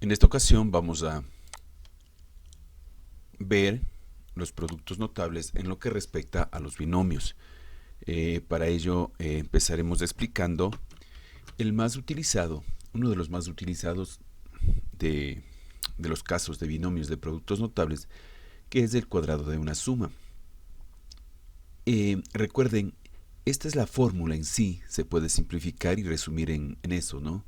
En esta ocasión vamos a ver los productos notables en lo que respecta a los binomios. Para ello empezaremos explicando el más utilizado, uno de los más utilizados de los casos de binomios de productos notables, que es el cuadrado de una suma. Recuerden, esta es la fórmula en sí, se puede simplificar y resumir en eso, ¿no?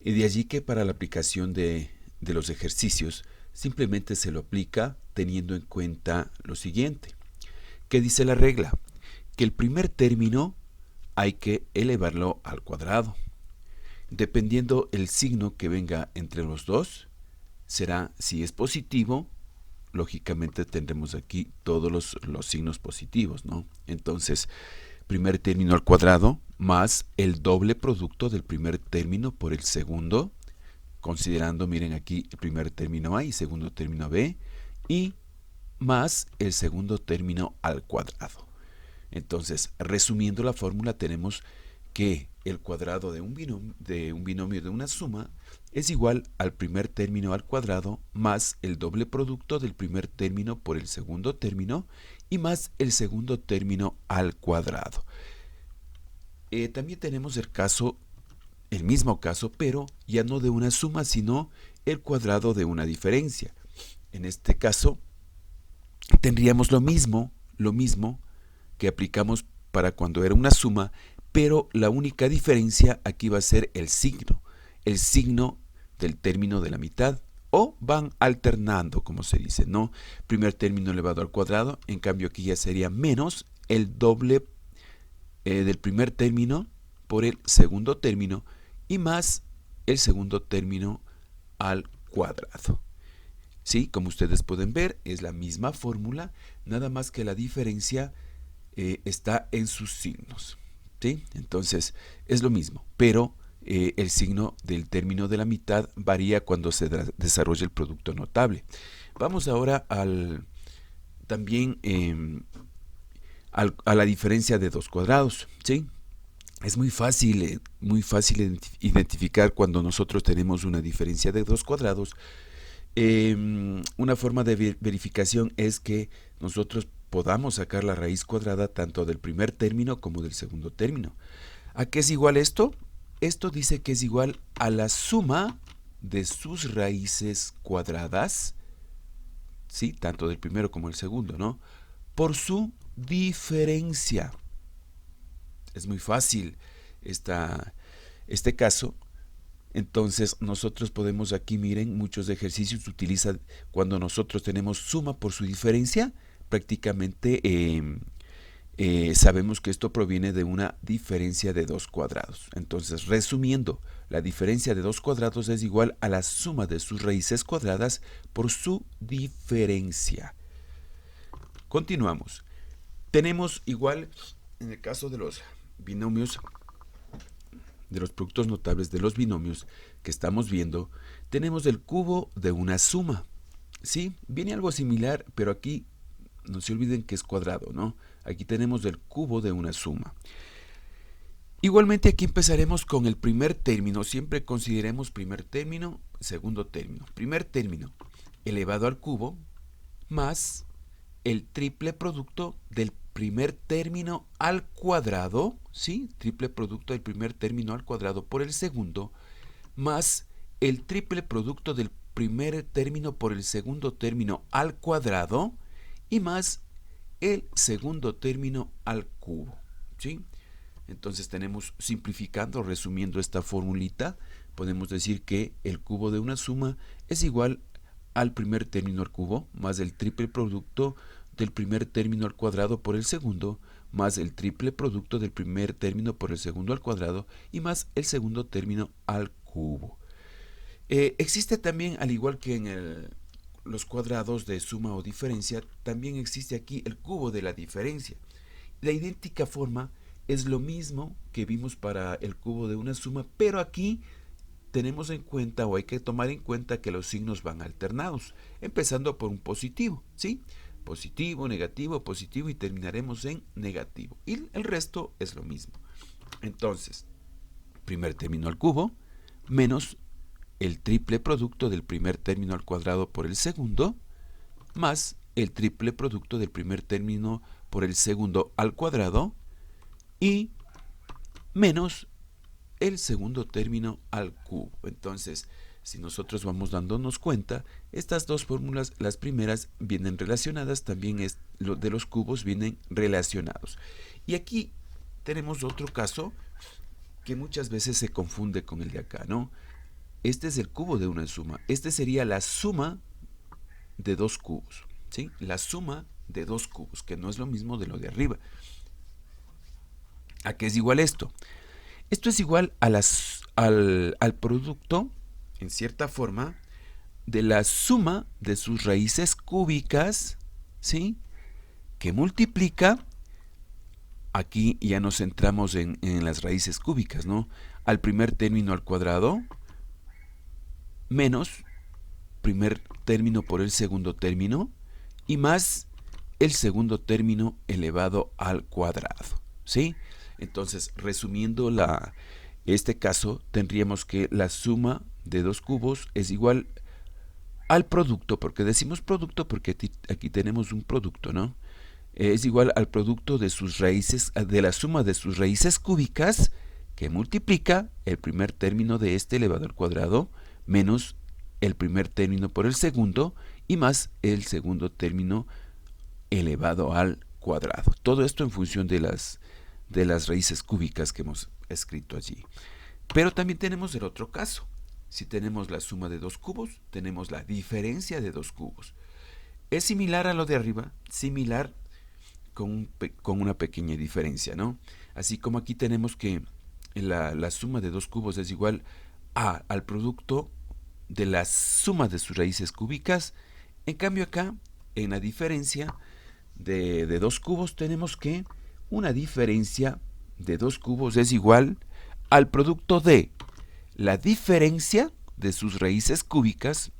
Y de allí que para la aplicación de los ejercicios simplemente se lo aplica teniendo en cuenta lo siguiente. ¿Qué dice la regla? Que el primer término hay que elevarlo al cuadrado. Dependiendo el signo que venga entre los dos, será, si es positivo, lógicamente tendremos aquí todos los signos positivos, ¿no? Entonces, primer término al cuadrado más el doble producto del primer término por el segundo, considerando, miren aquí, el primer término A y segundo término B, y más el segundo término al cuadrado. Entonces, resumiendo la fórmula, tenemos que el cuadrado de un binomio de una suma es igual al primer término al cuadrado más el doble producto del primer término por el segundo término y más el segundo término al cuadrado. También tenemos el mismo caso, pero ya no de una suma, sino el cuadrado de una diferencia. En este caso, tendríamos lo mismo que aplicamos para cuando era una suma, pero la única diferencia aquí va a ser el signo del término de la mitad, o van alternando, como se dice, ¿no? Primer término elevado al cuadrado, en cambio aquí ya sería menos el doble del primer término por el segundo término y más el segundo término al cuadrado. ¿Sí? Como ustedes pueden ver, es la misma fórmula, nada más que la diferencia está en sus signos. ¿Sí? Entonces, es lo mismo, pero el signo del término de la mitad varía cuando se desarrolla el producto notable. Vamos ahora también a la diferencia de dos cuadrados. ¿Sí? Es muy fácil identificar cuando nosotros tenemos una diferencia de dos cuadrados. Una forma de verificación es que nosotros podamos sacar la raíz cuadrada tanto del primer término como del segundo término. ¿A qué es igual esto? Esto dice que es igual a la suma de sus raíces cuadradas, ¿sí? Tanto del primero como del segundo, ¿no? Por su diferencia. Es muy fácil este caso. Entonces nosotros podemos aquí, miren, muchos ejercicios utilizan cuando nosotros tenemos suma por su diferencia, prácticamente sabemos que esto proviene de una diferencia de dos cuadrados. Entonces, resumiendo, la diferencia de dos cuadrados es igual a la suma de sus raíces cuadradas por su diferencia. Continuamos. Tenemos igual, en el caso de los binomios, de los productos notables de los binomios que estamos viendo, tenemos el cubo de una suma. ¿Sí? Viene algo similar, pero aquí no se olviden que es cuadrado, ¿no? Aquí tenemos el cubo de una suma. Igualmente aquí empezaremos con el primer término. Siempre consideremos primer término, segundo término. Primer término elevado al cubo más el triple producto del primer término al cuadrado, ¿sí? Triple producto del primer término al cuadrado por el segundo, más el triple producto del primer término por el segundo término al cuadrado y más el segundo término al cubo, ¿sí? Entonces tenemos, simplificando, resumiendo esta formulita, podemos decir que el cubo de una suma es igual al primer término al cubo más el triple producto del primer término al cuadrado por el segundo más el triple producto del primer término por el segundo al cuadrado y más el segundo término al cubo. Existe también, al igual que en los cuadrados de suma o diferencia, también existe aquí el cubo de la diferencia. La idéntica forma es lo mismo que vimos para el cubo de una suma, pero aquí tenemos en cuenta o hay que tomar en cuenta que los signos van alternados, empezando por un positivo, ¿sí? Positivo, positivo y terminaremos en negativo. Y el resto es lo mismo. Entonces, primer término al cubo menos el triple producto del primer término al cuadrado por el segundo, más el triple producto del primer término por el segundo al cuadrado, y menos el segundo término al cubo. Entonces, si nosotros vamos dándonos cuenta, estas dos fórmulas, las primeras vienen relacionadas, también lo de los cubos vienen relacionados. Y aquí tenemos otro caso que muchas veces se confunde con el de acá, ¿no? Este es el cubo de una suma. Este sería la suma de dos cubos, ¿sí? La suma de dos cubos, que no es lo mismo de lo de arriba. ¿A qué es igual esto? Esto es igual a al producto, en cierta forma, de la suma de sus raíces cúbicas, ¿sí? Que multiplica, aquí ya nos centramos en las raíces cúbicas, ¿no? Al primer término al cuadrado, menos primer término por el segundo término, y más el segundo término elevado al cuadrado, ¿sí? Entonces, resumiendo este caso, tendríamos que la suma de dos cubos es igual al producto, porque decimos producto porque aquí tenemos un producto, ¿no? Es igual al producto de sus raíces, de la suma de sus raíces cúbicas, que multiplica el primer término de este elevado al cuadrado, menos el primer término por el segundo, y más el segundo término elevado al cuadrado. Todo esto en función de las raíces cúbicas que hemos escrito allí. Pero también tenemos el otro caso. Si tenemos la suma de dos cubos, tenemos la diferencia de dos cubos. Es similar a lo de arriba, similar con una pequeña diferencia, ¿no? Así como aquí tenemos que la suma de dos cubos es igual al producto de la suma de sus raíces cúbicas. En cambio acá, en la diferencia de dos cubos, tenemos que una diferencia de dos cubos es igual al producto de la diferencia de sus raíces cúbicas,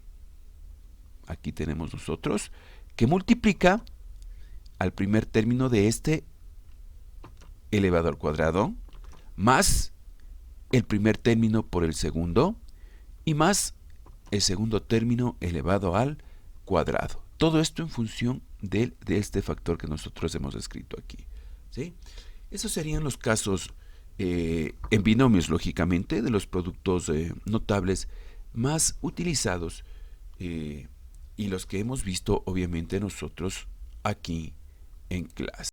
aquí tenemos nosotros, que multiplica al primer término de este elevado al cuadrado, más el primer término por el segundo, y más el segundo término elevado al cuadrado. Todo esto en función de este factor que nosotros hemos escrito aquí, ¿sí? Esos serían los casos en binomios, lógicamente, de los productos notables más utilizados y los que hemos visto, obviamente, nosotros aquí en clase.